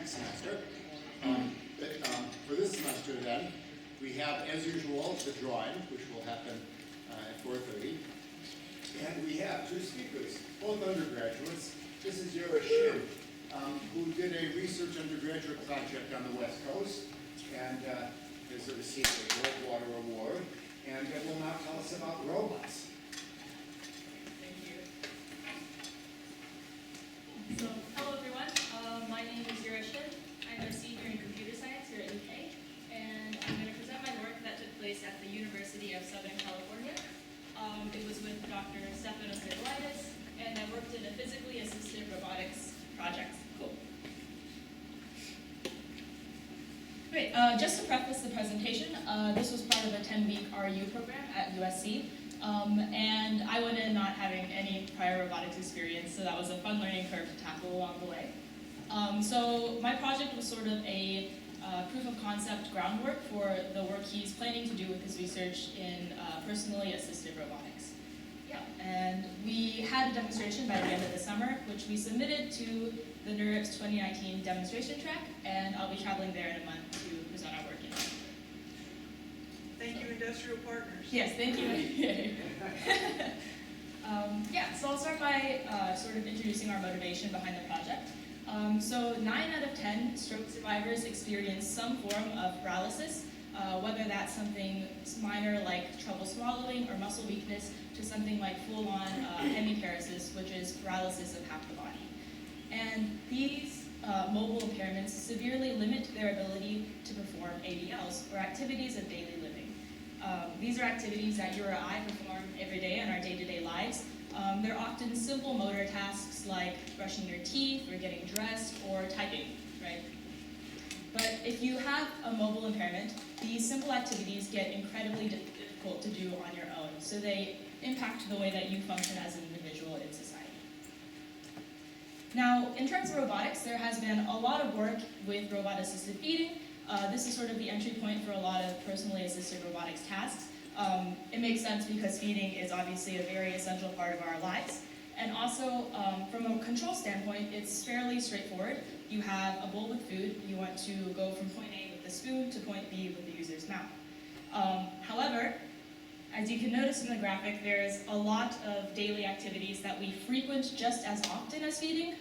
next semester. For this semester then, we have, as usual, the drawing, which will happen at 4:30. And we have two speakers, both undergraduates. This is Eura Shin, who did a research undergraduate project on the West Coast, and has received a Goldwater Award, and will now tell us about robots. Thank you. So, hello everyone. My name is Eura Shin. I'm a senior in computer science here at UK, and I'm going to present my work that took place at the University of Southern California. It was with Dr. Paralysed, and I worked in a physically assisted robotics project. Cool. Great. Just to preface the presentation, this was part of a 10-week RU program at USC. And I went in not having any prior robotics experience, so that was a fun learning curve to tackle along the way. So my project was sort of a proof of concept groundwork for the work he's planning to do with his research in personally assisted robotics. Yeah, and we had a demonstration by the end of the summer, which we submitted to the NeurIPS 2019 demonstration track, and I'll be traveling there in a month to present our work in it. Thank you, industrial partners. Yes, thank you. Yeah, so I'll start by sort of introducing our motivation behind the project. So 9 out of 10 stroke survivors experience some form of paralysis, whether that's something minor like trouble swallowing or muscle weakness, to something like full-on hemiparesis, which is paralysis of half the body. And these mobile impairments severely limit their ability to perform ADLs, or activities of daily living. These are activities that you or I perform every day in our day-to-day lives. They're often simple motor tasks like brushing your teeth, or getting dressed, or typing, right? But if you have a mobile impairment, these simple activities get incredibly difficult to do on your own, so they impact the way that you function as an individual in society. Now, in terms of robotics, there has been a lot of work with robot-assisted feeding. This is sort of the entry point for a lot of personally assisted robotics tasks. It makes sense because feeding is obviously a very essential part of our lives. And also, from a control standpoint, it's fairly straightforward. You have a bowl with food. You want to go from point A with the spoon to point B with the user's mouth. However, as you can notice in the graphic, there's a lot of daily activities that we frequent just as often as feeding,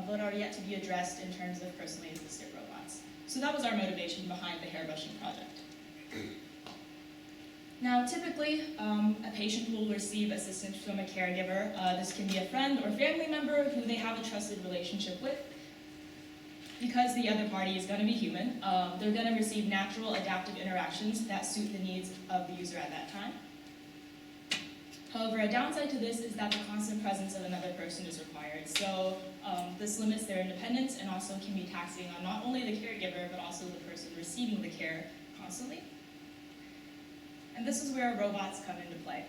but are yet to be addressed in terms of personally assisted robots. So that was our motivation behind the hairbrushing project. Now, typically, a patient will receive assistance from a caregiver. This can be a friend or family member who they have a trusted relationship with. Because the other party is going to be human, they're going to receive natural adaptive interactions that suit the needs of the user at that time. However, a downside to this is that the constant presence of another person is required. So this limits their independence and also can be taxing on not only the caregiver, but also the person receiving the care constantly. And this is where robots come into play.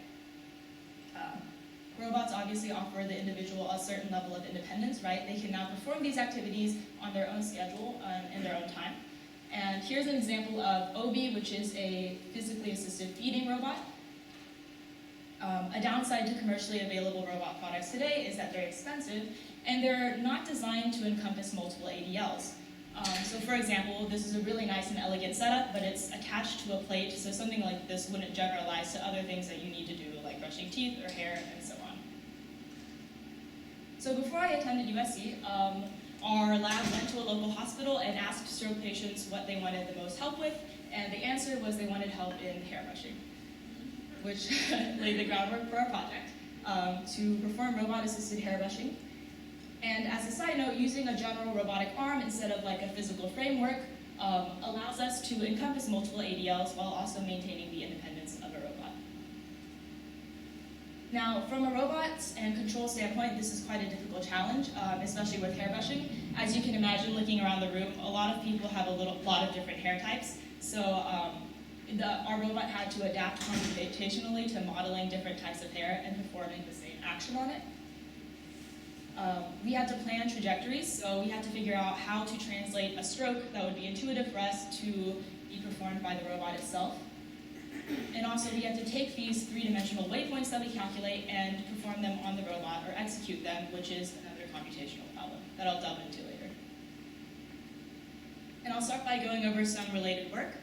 Robots obviously offer the individual a certain level of independence, right? They can now perform these activities on their own schedule in their own time. And here's an example of Obi, which is a physically assisted feeding robot. A downside to commercially available robot products today is that they're expensive, and they're not designed to encompass multiple ADLs. So for example, this is a really nice and elegant setup, but it's attached to a plate, so something like this wouldn't generalize to other things that you need to do, like brushing teeth or hair, and so on. So before I attended USC, our lab went to a local hospital and asked stroke patients what they wanted the most help with, and the answer was they wanted help in hairbrushing, which laid the groundwork for our project, to perform robot-assisted hairbrushing. And as a side note, using a general robotic arm instead of like a physical framework allows us to encompass multiple ADLs while also maintaining the independence of a robot. Now, from a robot and control standpoint, this is quite a difficult challenge, especially with hairbrushing. As you can imagine, looking around the room, a lot of people have a lot of different hair types. So our robot had to adapt computationally to modeling different types of hair and performing the same action on it. We had to plan trajectories, so we had to figure out how to translate a stroke that would be intuitive for us to be performed by the robot itself. And also we had to take these three-dimensional waypoints that we calculate and perform them on the robot, or execute them, which is another computational problem that I'll delve into later. And I'll start by going over some related work.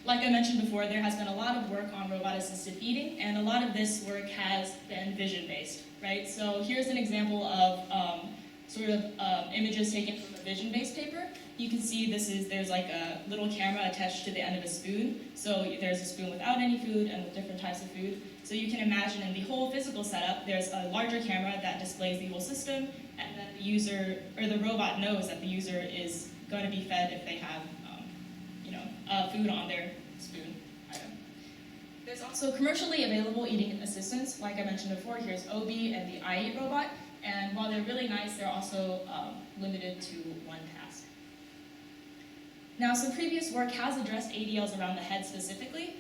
Like I mentioned before, there has been a lot of work on robot-assisted feeding, and a lot of this work has been vision-based, right? So here's an example of images taken from a vision-based paper. You can see there's like a little camera attached to the end of a spoon. So there's a spoon without any food and with different types of food. So you can imagine in the whole physical setup, there's a larger camera that displays the whole system, and then the user, or the robot knows that the user is going to be fed if they have food on their spoon item. There's also commercially available eating assistants. Like I mentioned before, here's Obi and the I-Eat robot. And while they're really nice, they're also limited to one task. Now, some previous work has addressed ADLs around the head specifically.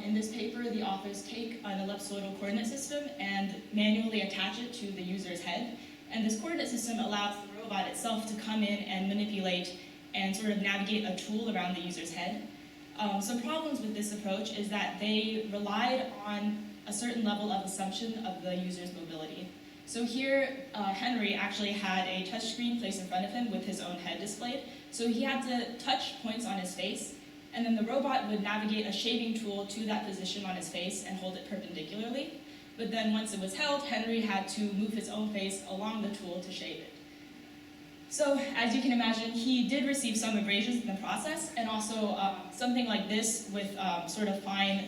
In this paper, the authors take an ellipsoidal coordinate system and manually attach it to the user's head. And this coordinate system allows the robot itself to come in and manipulate and sort of navigate a tool around the user's head. Some problems with this approach is that they relied on a certain level of assumption of the user's mobility. So here, Henry actually had a touchscreen placed in front of him with his own head displayed. So he had to touch points on his face, and then the robot would navigate a shaping tool to that position on his face and hold it perpendicularly. But then once it was held, Henry had to move his own face along the tool to shape it. So, as you can imagine, he did receive some abrasions in the process, and also something like this with sort of fine,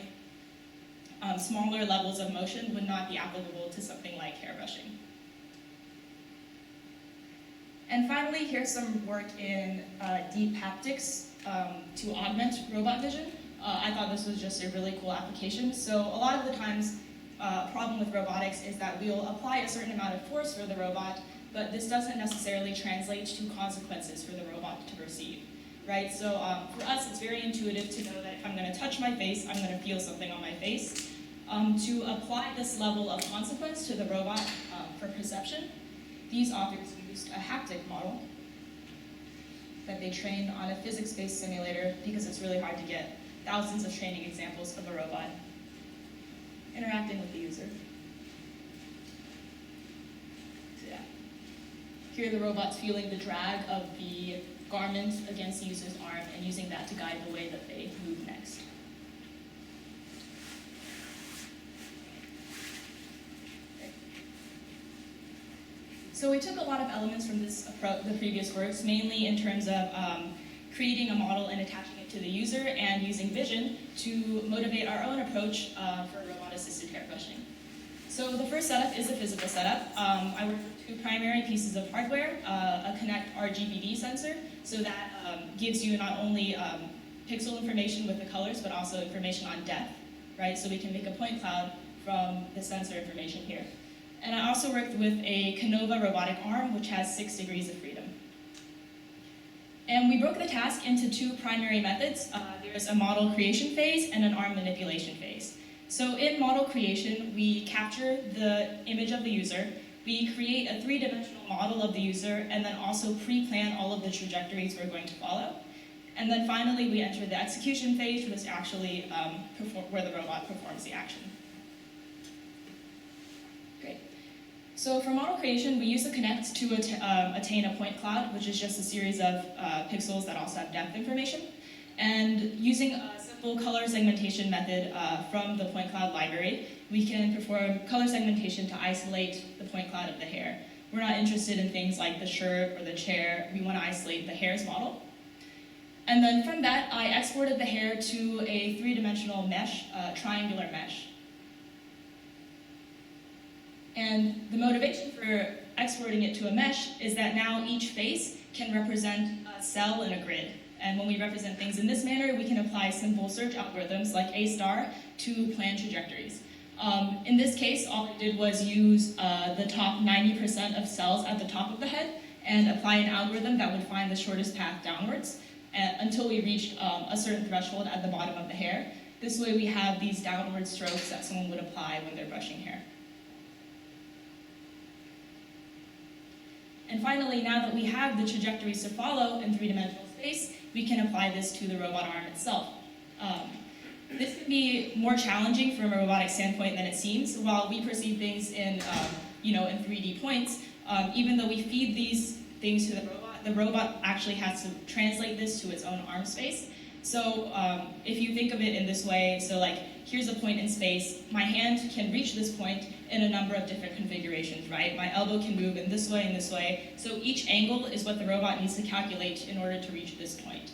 smaller levels of motion would not be applicable to something like hair brushing. And finally, here's some work in deep haptics to augment robot vision. I thought this was just a really cool application. So a lot of the times, problem with robotics is that we'll apply a certain amount of force for the robot, but this doesn't necessarily translate to consequences for the robot to perceive, right? So for us, it's very intuitive to know that if I'm going to touch my face, I'm going to feel something on my face. To apply this level of consequence to the robot for perception, these authors used a haptic model that they trained on a physics-based simulator because it's really hard to get thousands of training examples of a robot interacting with the user. Here the robot's feeling the drag of the garment against the user's arm and using that to guide the way that they move next. Okay. So we took a lot of elements from the previous works, mainly in terms of creating a model and attaching it to the user and using vision to motivate our own approach for robot-assisted hair brushing. So the first setup is a physical setup. I worked with two primary pieces of hardware, a Connect RGBD sensor, so that gives you not only pixel information with the colors, but also information on depth, right? So we can make a point cloud from the sensor information here. And I also worked with a Kinova robotic arm, which has 6 degrees of freedom. And we broke the task into two primary methods. There's a model creation phase and an arm manipulation phase. So in model creation, we capture the image of the user, we create a 3-dimensional model of the user, and then also pre-plan all of the trajectories we're going to follow. And then finally, we enter the execution phase, which is actually where the robot performs the action. Great. So for model creation, we use the Connect to attain a point cloud, which is just a series of pixels that also have depth information. And using a simple color segmentation method from the point cloud library, we can perform color segmentation to isolate the point cloud of the hair. We're not interested in things like the shirt or the chair. We want to isolate the hair's model. And then from that, I exported the hair to a 3-dimensional mesh, triangular mesh. And the motivation for exporting it to a mesh is that now each face can represent a cell in a grid. And when we represent things in this manner, we can apply simple search algorithms like A* to plan trajectories. In this case, all I did was use the top 90% of cells at the top of the head and apply an algorithm that would find the shortest path downwards until we reached a certain threshold at the bottom of the hair. This way we have these downward strokes that someone would apply when they're brushing hair. And finally, now that we have the trajectories to follow in 3-dimensional space, we can apply this to the robot arm itself. This can be more challenging from a robotic standpoint than it seems. While we perceive things in 3D points, even though we feed these things to the robot the robot actually has to translate this to its own arm space. So if you think of it in this way, so like here's a point in space, my hand can reach this point in a number of different configurations, right? My elbow can move in this way and this way. So each angle is what the robot needs to calculate in order to reach this point.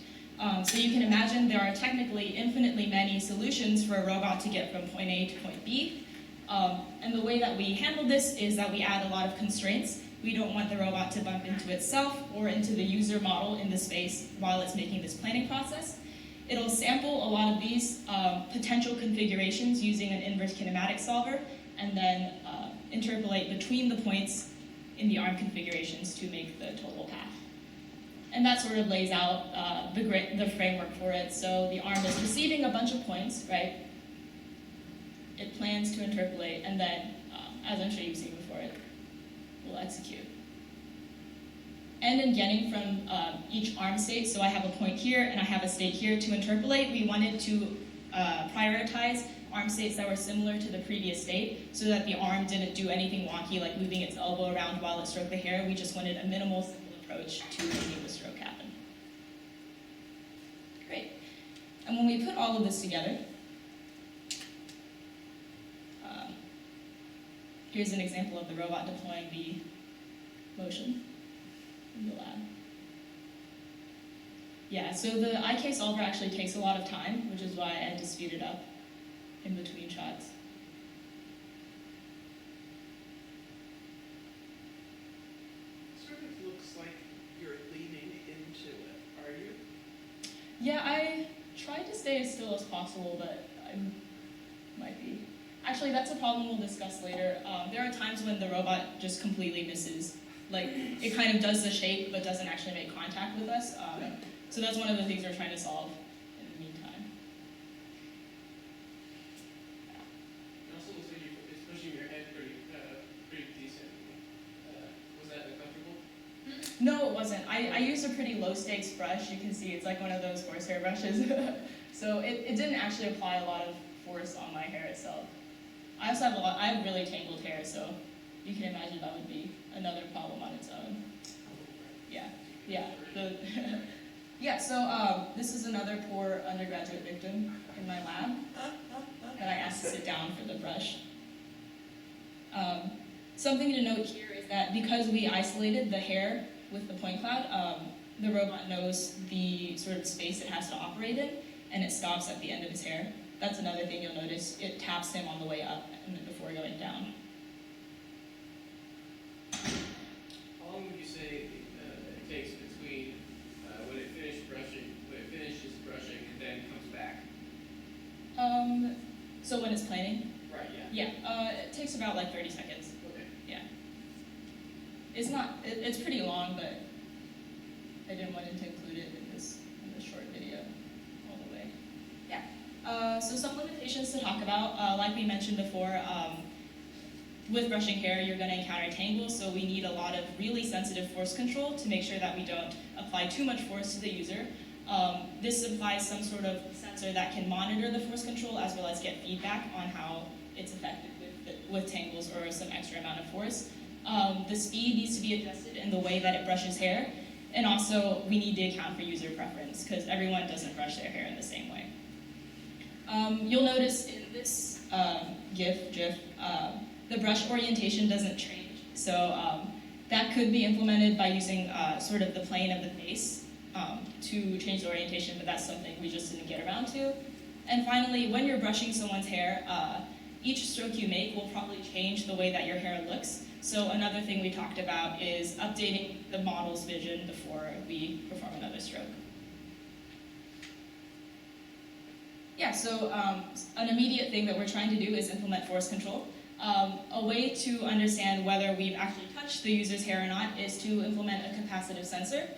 So you can imagine there are technically infinitely many solutions for a robot to get from point A to point B. And the way that we handle this is that we add a lot of constraints. We don't want the robot to bump into itself or into the user model in the space while it's making this planning process. It'll sample a lot of these potential configurations using an inverse kinematic solver, and then interpolate between the points in the arm configurations to make the total path. And that sort of lays out the framework for it. So the arm is receiving a bunch of points, right? It plans to interpolate, and then, as I'm sure you've seen before, it will execute. And in getting from each arm state, so I have a point here and I have a state here to interpolate, we wanted to prioritize arm states that were similar to the previous state so that the arm didn't do anything wonky like moving its elbow around while it stroked the hair. We just wanted a minimal, simple approach to making the stroke happen. Great. And when we put all of this together, here's an example of the robot deploying the motion in the lab. Yeah, so the IK solver actually takes a lot of time, which is why I had to speed it up in between shots. Sort of looks like you're leaning into it, are you? Yeah, I tried to stay as still as possible, but I might be. Actually, that's a problem we'll discuss later. There are times when the robot just completely misses. Like, it kind of does the shape, but doesn't actually make contact with us. So that's one of the things we're trying to solve in the meantime. It also looks like it's pushing your head pretty decently. Was that uncomfortable? No, it wasn't. I used a pretty low stakes brush. You can see it's like one of those horsehair brushes. So it didn't actually apply a lot of force on my hair itself. I also have I have really tangled hair, so you can imagine that would be another problem on its own. Yeah, yeah. Yeah, so this is another poor undergraduate victim in my lab that I asked to sit down for the brush. Something to note here is that because we isolated the hair with the point cloud, the robot knows the sort of space it has to operate in, and it stops at the end of his hair. That's another thing you'll notice. It taps him on the way up and then before going down. How long would you say it takes between when it finishes brushing, and then comes back? So when it's planning? Right. Yeah. Yeah, it takes about like 30 seconds. Okay. Yeah. It's not, it's pretty long, but I didn't want to include it in this short video all the way. Yeah. So some limitations to talk about, like we mentioned before, with brushing hair, you're going to encounter tangles, so we need a lot of really sensitive force control to make sure that we don't apply too much force to the user. This applies some sort of sensor that can monitor the force control as well as get feedback on how it's affected with tangles or some extra amount of force. The speed needs to be adjusted in the way that it brushes hair, and also we need to account for user preference because everyone doesn't brush their hair in the same way. You'll notice in this GIF, the brush orientation doesn't change. So that could be implemented by using sort of the plane of the face to change the orientation, but that's something we just didn't get around to. And finally, when you're brushing someone's hair, each stroke you make will probably change the way that your hair looks. So another thing we talked about is updating the model's vision before we perform another stroke. Yeah, so an immediate thing that we're trying to do is implement force control. A way to understand whether we've actually touched the user's hair or not is to implement a capacitive sensor.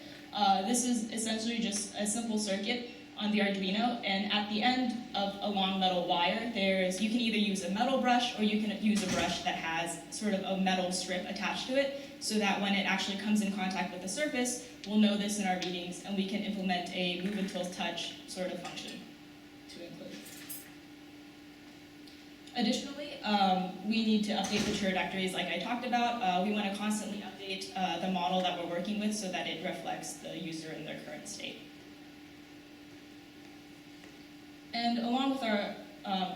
This is essentially just a simple circuit on the Arduino, and at the end of a long metal wire, you can either use a metal brush or you can use a brush that has sort of a metal strip attached to it, so that when it actually comes in contact with the surface, we'll know this in our readings, and we can implement a move until touch sort of function to include. Additionally, we need to update the trajectories like I talked about. We want to constantly update the model that we're working with so that it reflects the user in their current state. And along with our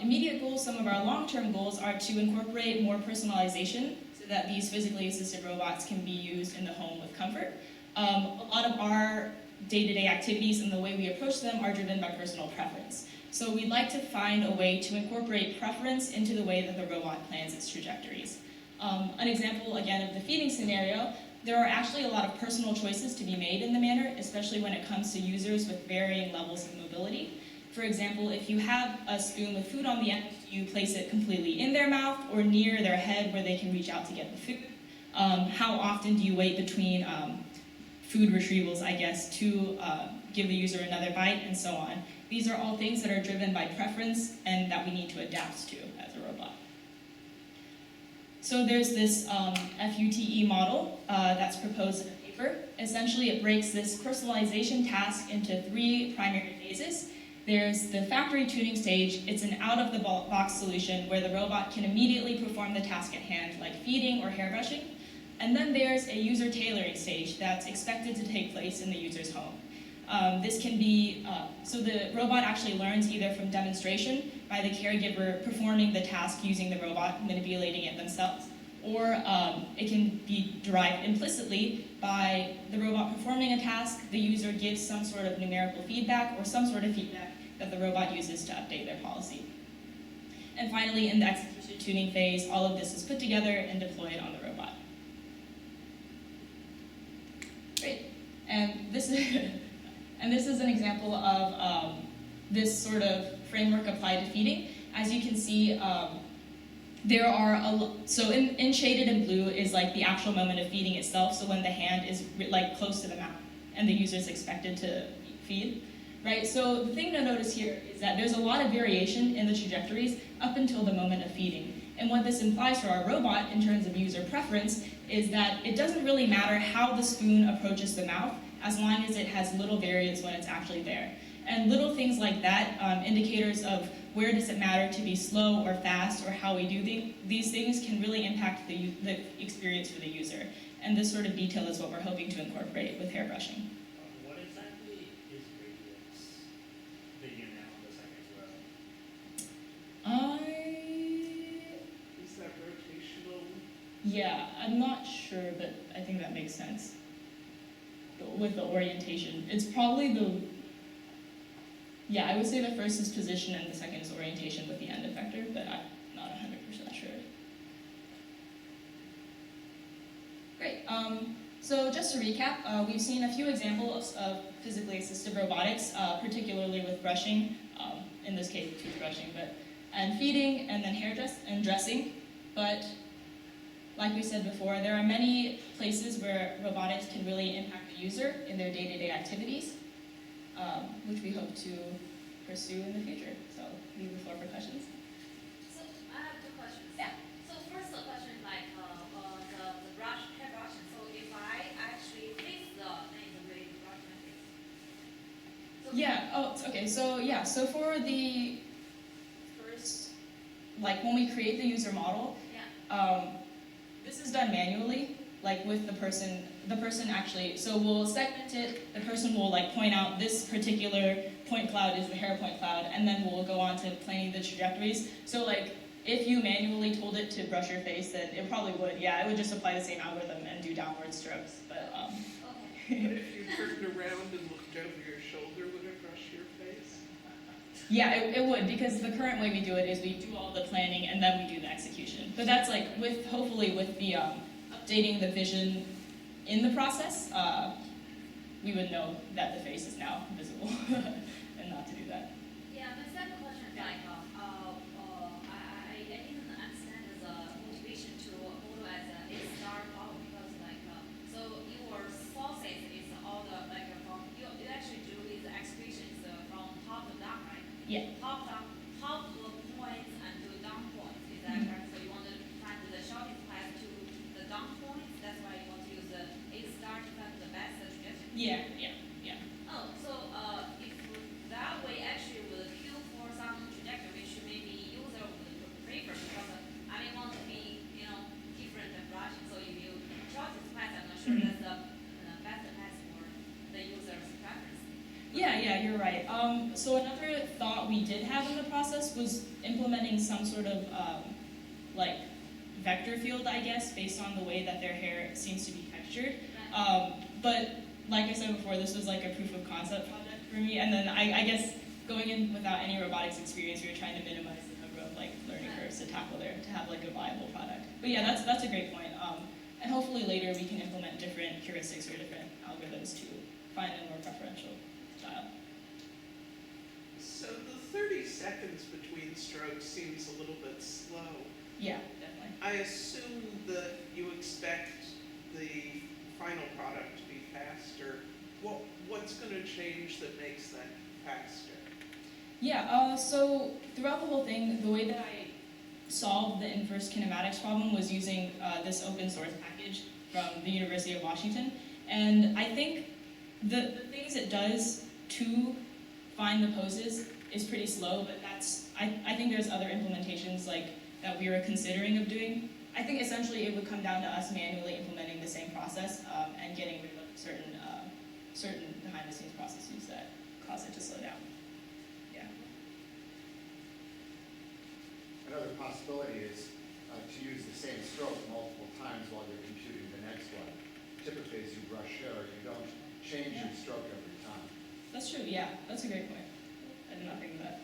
immediate goals, some of our long-term goals are to incorporate more personalization so that these physically assisted robots can be used in the home with comfort. A lot of our day-to-day activities and the way we approach them are driven by personal preference. So we'd like to find a way to incorporate preference into the way that the robot plans its trajectories. An example, again, of the feeding scenario, there are actually a lot of personal choices to be made in the manner, especially when it comes to users with varying levels of mobility. For example, if you have a spoon with food on the end, do you place it completely in their mouth or near their head where they can reach out to get the food? How often do you wait between food retrievals, I guess, to give the user another bite, and so on. These are all things that are driven by preference and that we need to adapt to as a robot. So there's this FUTE model that's proposed in a paper. Essentially, it breaks this personalization task into 3 primary phases. There's the factory tuning stage. It's an out-of-the-box solution where the robot can immediately perform the task at hand, like feeding or hairbrushing. And then there's a user tailoring stage that's expected to take place in the user's home. This can be, so the robot actually learns either from demonstration by the caregiver performing the task using the robot, manipulating it themselves, or it can be derived implicitly by the robot performing a task, the user gives some sort of numerical feedback or some sort of feedback that the robot uses to update their policy. And finally, in the execution tuning phase, all of this is put together and deployed on the robot. Great. And this is an example of this sort of framework applied to feeding. As you can see, there are so in shaded in blue is like the actual moment of feeding itself. So when the hand is like close to the mouth and the user is expected to feed, right? So the thing to notice here is that there's a lot of variation in the trajectories up until the moment of feeding. And what this implies for our robot in terms of user preference is that it doesn't really matter how the spoon approaches the mouth as long as it has little variance when it's actually there. And little things like that, indicators of where does it matter to be slow or fast or how we do these things can really impact the experience for the user. And this sort of detail is what we're hoping to incorporate with hairbrushing. What exactly is radius that you now on the second row? Is that rotational? Yeah, I'm not sure, but I think that makes sense. With the orientation, it's probably I would say the first is position and the second is orientation with the end effector, but I'm not 100% sure. Great. So just to recap, we've seen a few examples of physically assisted robotics, particularly with brushing, in this case toothbrushing, and feeding, and then dressing. But like we said before, there are many places where robotics can really impact the user in their day-to-day activities, which we hope to pursue in the future. So leave the floor for questions. So I have 2 questions. Yeah. So first the question like the hair brushing. So if I actually fix the thing the way the brush my face. So Yeah. Oh, okay. So yeah. So for the first, like when we create the user model, yeah. this is done manually, like with the person actually, so we'll segment it, the person will like point out this particular point cloud is the hair point cloud, and then we'll go on to planning the trajectories. So like, if you manually told it to brush your face, then it probably would, yeah, it would just apply the same algorithm and do downward strokes, but Okay. But if you turned around and looked over your shoulder, would it brush your face? yeah, it would, because the current way we do it is we do all the planning and then we do the execution. But that's like, hopefully with the updating the vision in the process, we would know that the face is now visible and not to do that. Yeah, my second question is like I didn't understand the motivation to model as a star model because like so your sources is all the like from you actually do is executions from top to down, right? Yeah. Top points and to down points. Is that correct? So you want to find the shortest path to the down points. That's why you want to use the A star to find the best suggestion. Yeah. Oh, so if that way actually would queue for some trajectory which maybe user would prefer Yeah, you're right. So another thought we did have in the process was implementing some sort of like vector field, I guess, based on the way that their hair seems to be textured. But like I said before, this was like a proof of concept project for me. And then I guess going in without any robotics experience, we were trying to minimize the number of like learning curves to tackle there to have like a viable product. But yeah, that's a great point. And hopefully later we can implement different heuristics or different algorithms to find a more preferential style. So the 30 seconds between strokes seems a little bit slow. Yeah, definitely. I assume that you expect the final product to be faster. What's going to change that makes that faster? Yeah, so throughout the whole thing, the way that I solved the inverse kinematics problem was using this open source package from the University of Washington. And I think the things it does to find the poses is pretty slow, but I think there's other implementations like that we were considering of doing. I think essentially it would come down to us manually implementing the same process and getting rid of certain behind-the-scenes processes that cause it to slow down. Yeah. Another possibility is to use the same stroke multiple times while you're computing the next one. Typically, as you brush hair, you don't change your stroke every time. That's true, yeah, that's a great point. I did not think of that.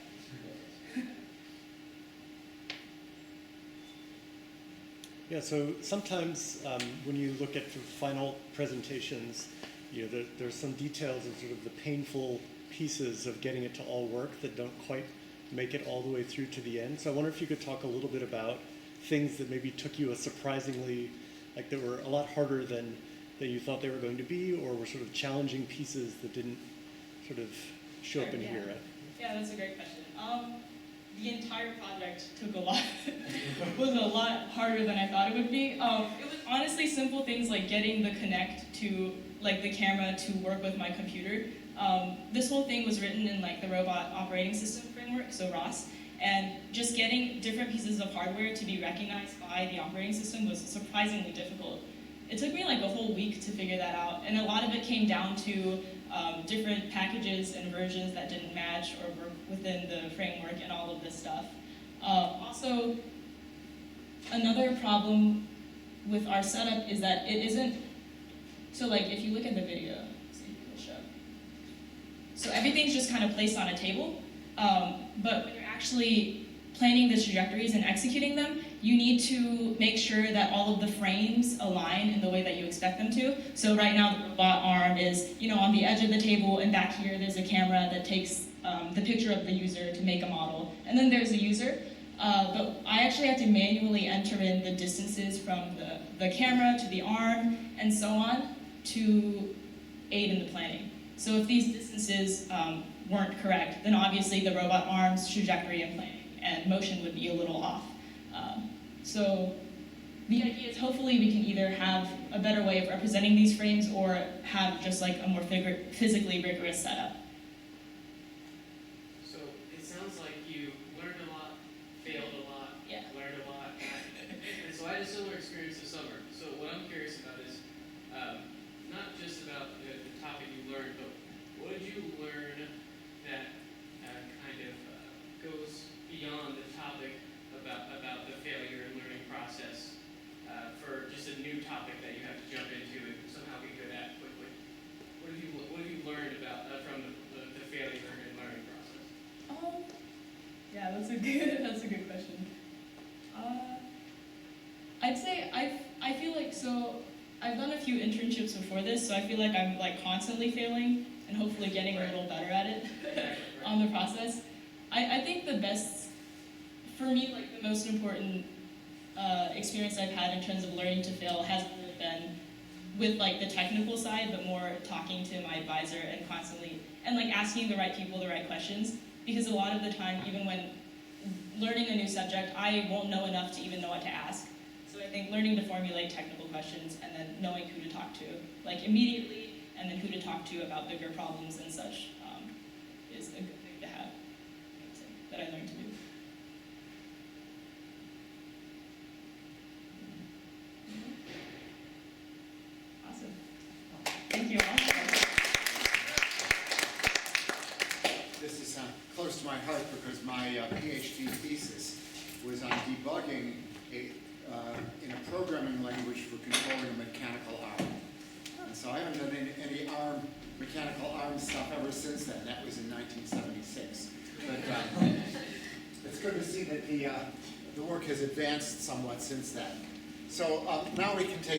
Yeah, so sometimes when you look at the final presentations, there's some details of sort of the painful pieces of getting it to all work that don't quite make it all the way through to the end. So I wonder if you could talk a little bit about things that maybe took you a surprisingly, like that were a lot harder than you thought they were going to be, or were sort of challenging pieces that didn't sort of show up in Yeah. here, right? Yeah, that's a great question. The entire project took a lot, was a lot harder than I thought it would be. It was honestly simple things like getting the Connect to, like the camera to work with my computer. This whole thing was written in like the robot operating system framework, so ROS, and just getting different pieces of hardware to be recognized by the operating system was surprisingly difficult. It took me like a whole week to figure that out, and a lot of it came down to different packages and versions that didn't match or work within the framework and all of this stuff. Also, another problem with our setup is that it isn't, so like if you look at the video, let's see if it'll show. So everything's just kind of placed on a table, but when you're actually planning the trajectories and executing them, you need to make sure that all of the frames align in the way that you expect them to. So right now the robot arm is, on the edge of the table, and back here there's a camera that takes the picture of the user to make a model. And then there's a user, but I actually have to manually enter in the distances from the camera to the arm and so on to aid in the planning. So if these distances weren't correct, then obviously the robot arm's trajectory and planning and motion would be a little off. So the idea is hopefully we can either have a better way of representing these frames or have just like a more physically rigorous setup. So it sounds like you learned a lot, failed a lot, Yeah. learned a lot. And so I had a similar experience this summer. So what I'm curious about is not just about the topic you learned, but what did you learn that kind of goes beyond the topic about the failure and learning process for just a new topic that you have to jump into and somehow be good at quickly? What have you learned about from the failure and learning process? Yeah, that's a good question. I'd say I feel like, so I've done a few internships before this, so I feel like I'm like constantly failing and hopefully getting a little better at it on the process. I think the best, for me, like the most important experience I've had in terms of learning to fail hasn't really been with like the technical side, but more talking to my advisor and constantly, and like asking the right people the right questions. Because a lot of the time, even when learning a new subject, I won't know enough to even know what to ask. So I think learning to formulate technical questions and then knowing who to talk to, like immediately, and then who to talk to about bigger problems and such is a good thing to have, that I learned to do. Awesome. Thank you all. my heart because my PhD thesis was on debugging in a programming language for controlling a mechanical arm. And so I haven't done any mechanical arm stuff ever since then. That was in 1976. But it's good to see that the work has advanced somewhat since then. So now we can take